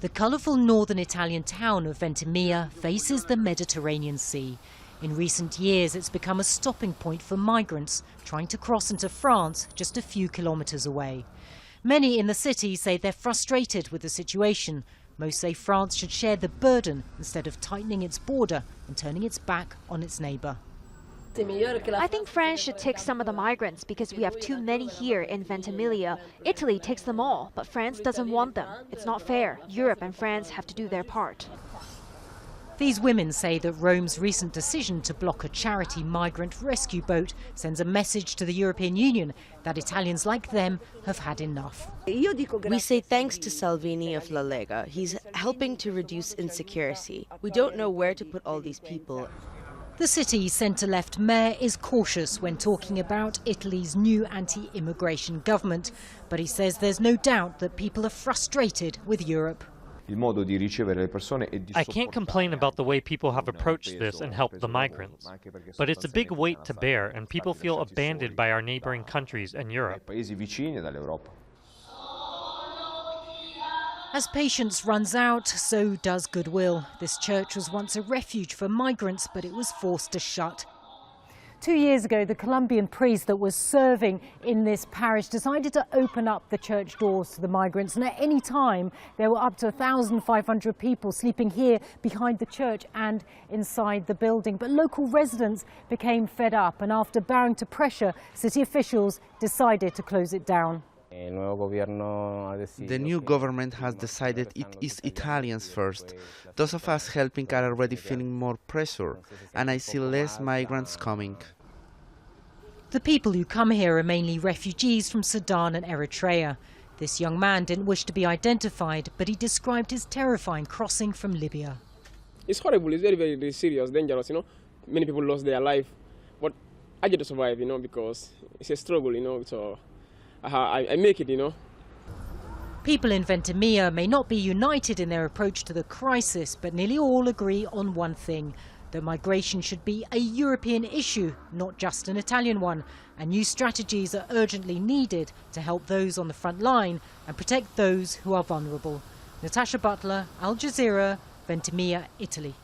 The colourful northern Italian town of Ventimiglia faces the Mediterranean Sea. In recent years, it's become a stopping point for migrants trying to cross into France just a few kilometres away. Many in the city say they're frustrated with the situation. Most say France should share the burden instead of tightening its border and turning its back on its neighbour. I think France should take some of the migrants because we have too many here in Ventimiglia. Italy takes them all, but France doesn't want them. It's not fair. Europe and France have to do their part. These women say that Rome's recent decision to block a charity migrant rescue boat sends a message to the European Union that Italians like them have had enough. We say thanks to Salvini of La Lega. He's helping to reduce insecurity. We don't know where to put all these people. The city's centre-left mayor is cautious when talking about Italy's new anti-immigration government, but he says there's no doubt that people are frustrated with Europe. I can't complain about the way people have approached this and helped the migrants, but it's a big weight to bear and people feel abandoned by our neighboring countries and Europe. As patience runs out, so does goodwill. This church was once a refuge for migrants, but it was forced to shut. 2 years ago, the Colombian priest that was serving in this parish decided to open up the church doors to the migrants. And at any time, there were up to 1,500 people sleeping here behind the church and inside the building. But local residents became fed up, and after bowing to pressure, city officials decided to close it down. The new government has decided it is Italians first. Those of us helping are already feeling more pressure, and I see less migrants coming. The people who come here are mainly refugees from Sudan and Eritrea. This young man didn't wish to be identified, but he described his terrifying crossing from Libya. It's horrible. It's very, very, very serious, dangerous, Many people lost their life. But I get to survive, because it's a struggle, so I make it, People in Ventimiglia may not be united in their approach to the crisis, but nearly all agree on one thing, that migration should be a European issue, not just an Italian one, and new strategies are urgently needed to help those on the front line and protect those who are vulnerable. Natacha, Butler, Al Jazeera, Ventimiglia, Italy.